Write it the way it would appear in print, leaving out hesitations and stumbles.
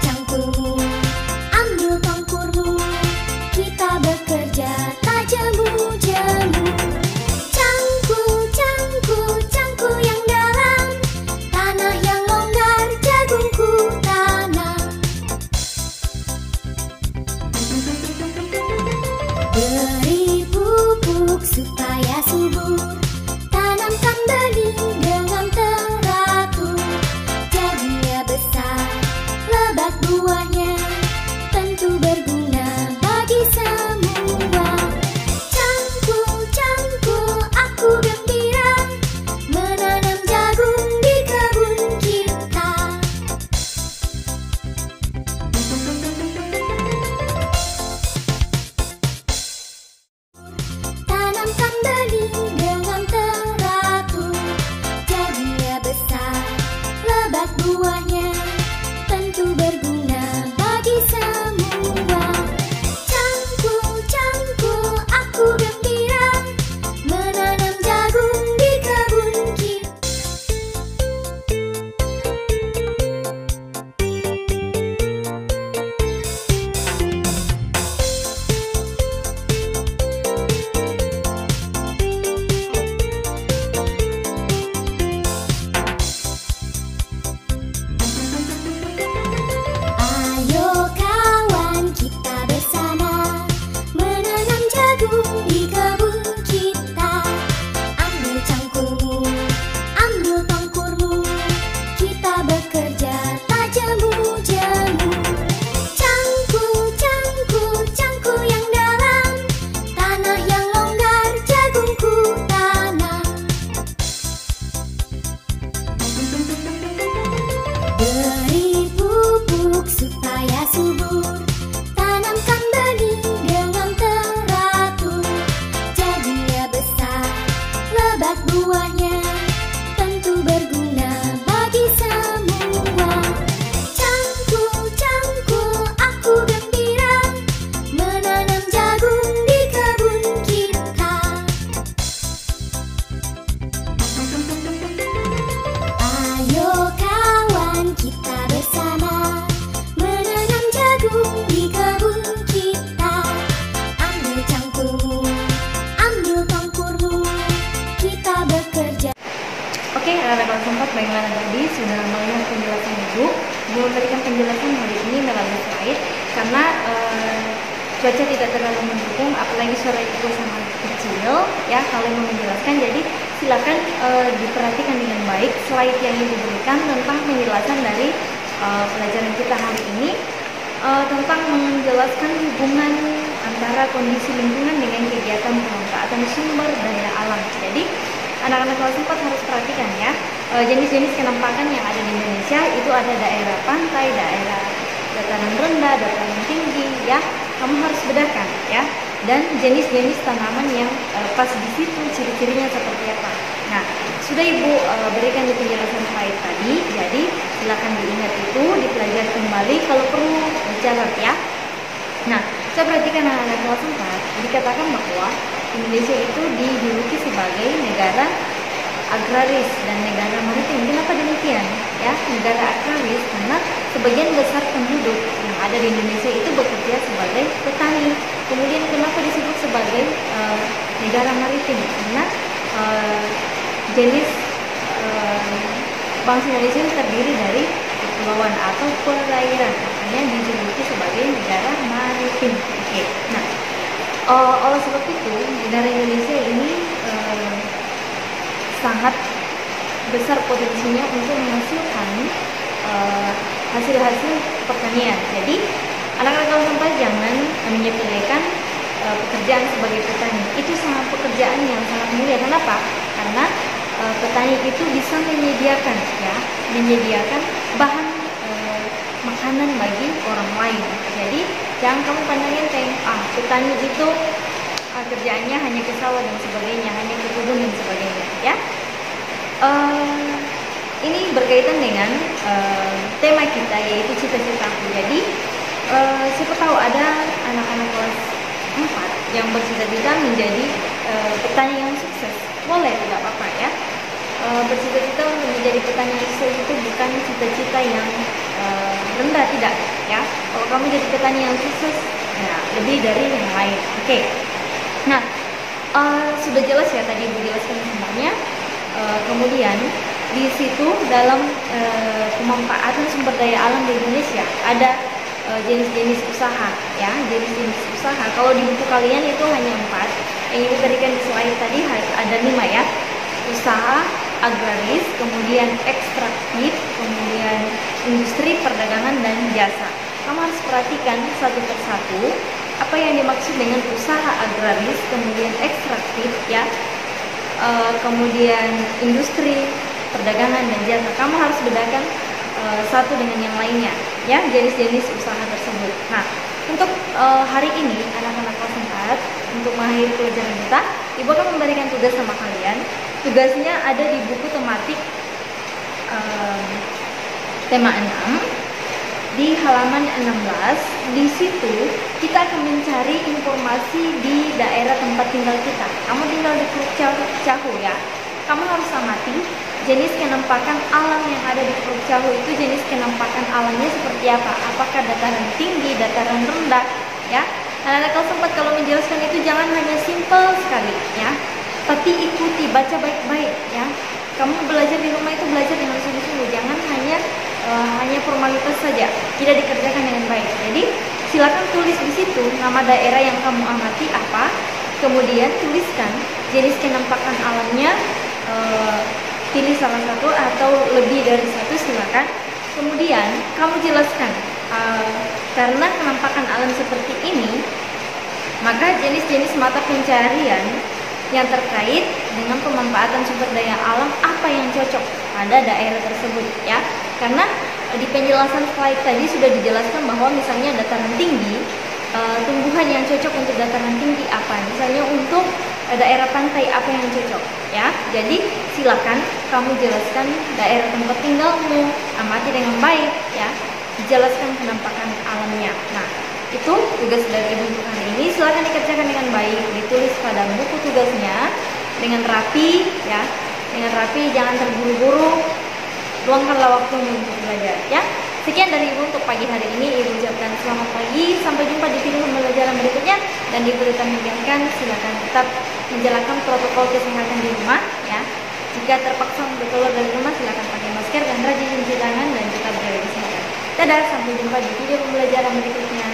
cangkulmu, ambil tongkurmu, kita bekerja tak jemu-jemu. Cangkul, cangkul, cangkul yang dalam, tanah yang longgar jagungku tanam. Beri pupuk supaya subur, tanamkan benih dengan teratur. Jadinya besar, lebat buahnya, tentu berguna bagi semua. Cangkul, cangkul, aku gembira menanam jagung di kebun kita. Tanamkan benih dengan teratur, jadinya besar, lebat buahnya, tentu berguna bagi semua. Cangkul, cangkul, aku gembira menanam jagung di kebun kita. Ayo kawan, kita bersama menanam jagung di kebun kita. Ambil cangkulmu, ambil tongkurmu, kita bekerja tak jemu-jemu. Cangkul, cangkul, cangkul yang dalam, tanah yang longgar jagungku tanam. Beri pupuk supaya subur, tanamkan benih dengan teratur. Jadinya besar, lebat buahnya, tentu berguna bagi semua. Cangkul, cangkul, aku gembira menanam jagung di kebun kita. Ayo kawan, kita bersama menanam jagung di kebun kita. Ambil cangkulmu, ambil tongkurmu, kita bekerja. Oke, anak-anak kelas 4, bagaimana tadi sudah melihat penjelasan Ibu? Ibu memberikan penjelasan hari ini melalui slide karena cuaca tidak terlalu mendukung, apalagi sore itu sangat kecil ya kalau mau menjelaskan. Jadi silakan diperhatikan dengan baik slide yang Ibu berikan tentang penjelasan dari pelajaran kita hari ini tentang menjelaskan hubungan antara kondisi lingkungan dengan kegiatan pemanfaatan sumber daya alam. Jadi anak-anak kelas 4 harus perhatikan ya, jenis-jenis kenampakan yang ada di Indonesia itu ada daerah pantai, daerah dataran rendah, dataran tinggi ya. Kamu harus bedakan ya, dan jenis-jenis tanaman yang pas di situ ciri-cirinya seperti apa. Nah, sudah Ibu berikan di penjelasan slide tadi, jadi silakan diingat itu, dipelajari kembali, kalau perlu dicatat ya. Nah, saya perhatikan anak-anak kelas 4, dikatakan bahwa Indonesia itu dijuluki sebagai negara agraris dan negara maritim. Kenapa demikian? Ya, negara agraris karena sebagian besar penduduk yang ada di Indonesia itu bekerja sebagai petani. Kemudian kenapa disebut sebagai negara maritim? Karena jenis bangsa Indonesia terdiri dari kepulauan atau perairan, makanya dijuluki sebagai negara maritim. Oke. Nah, oleh sebab itu negara Indonesia ini sangat besar potensinya untuk menghasilkan hasil-hasil pertanian. Jadi anak-anak kelas 4 jangan menyepelekan pekerjaan sebagai petani. Itu sangat pekerjaan yang sangat mulia. Kenapa? Karena petani itu bisa menyediakan bahan makanan bagi orang lain. Jadi jangan kamu pandang enteng, petani itu kerjaannya hanya ke sawah dan sebagainya, hanya ke kebun dan sebagainya ya. Ini berkaitan dengan tema kita, yaitu cita-citaku. Jadi siapa tahu ada anak-anak kelas 4 yang bercita-cita menjadi petani yang sukses. Boleh, tidak apa-apa ya. Bercita-cita untuk menjadi petani yang sukses itu bukan cita-cita yang rendah, tidak ya. Kalau kamu jadi petani yang sukses, ya lebih dari yang lain. Oke. Nah, sudah jelas ya tadi Ibu jelaskan semuanya. Kemudian di situ dalam pemanfaatan sumber daya alam di Indonesia ada jenis-jenis usaha ya, jenis-jenis usaha. Kalau di buku kalian itu hanya 4, yang Ibu berikan di slide tadi ada 5 ya. Usaha agraris, kemudian ekstraktif, kemudian industri, perdagangan, dan jasa. Kamu harus perhatikan satu persatu apa yang dimaksud dengan usaha agraris, kemudian ekstraktif ya, kemudian industri, perdagangan, dan jasa. Kamu harus bedakan satu dengan yang lainnya ya, jenis-jenis usaha tersebut. Nah, untuk hari ini anak-anak kelas 4 untuk mengakhiri pelajaran kita, Ibu akan memberikan tugas sama kalian. Tugasnya ada di buku tematik tema 6 di halaman 16. Di situ kita akan mencari informasi di daerah tempat tinggal kita. Kamu tinggal di Teluk Cahu ya. Kamu harus amati jenis kenampakan alam yang ada di Teluk Cahu itu, jenis kenampakan alamnya seperti apa? Apakah dataran tinggi, dataran rendah ya? Anak-anak kelas 4 kalau menjelaskan itu jangan hanya simpel sekali ya, tapi ikuti, baca baik-baik ya. Kamu belajar di rumah itu belajar dengan sungguh-sungguh, jangan hanya formalitas saja, tidak dikerjakan dengan baik. Jadi silakan tulis di situ nama daerah yang kamu amati apa, kemudian tuliskan jenis kenampakan alamnya, pilih salah satu atau lebih dari satu silakan. Kemudian kamu jelaskan karena kenampakan alam seperti ini, maka jenis-jenis mata pencarian yang terkait dengan pemanfaatan sumber daya alam apa yang cocok pada daerah tersebut ya. Karena di penjelasan slide tadi sudah dijelaskan bahwa misalnya dataran tinggi, tumbuhan yang cocok untuk dataran tinggi apa, misalnya untuk daerah pantai apa yang cocok ya. Jadi silakan kamu jelaskan daerah tempat tinggalmu, amati dengan baik ya, dijelaskan penampakan alamnya. Nah, itu tugas dari Ibu untuk hari ini. Silakan dikerjakan dengan baik, ditulis pada buku tugasnya dengan rapi ya, dengan rapi, jangan terburu-buru. Luangkanlah waktumu untuk belajar ya. Sekian dari Ibu untuk pagi hari ini. Ibu ucapkan selamat pagi, sampai jumpa di video pembelajaran berikutnya. Dan Ibu tetap mengingatkan silakan tetap menjalankan protokol kesehatan di rumah ya. Jika terpaksa untuk keluar dari rumah, silakan pakai masker dan rajin cuci tangan dan tetap jaga kesehatan. Dadah, sampai jumpa di video pembelajaran berikutnya.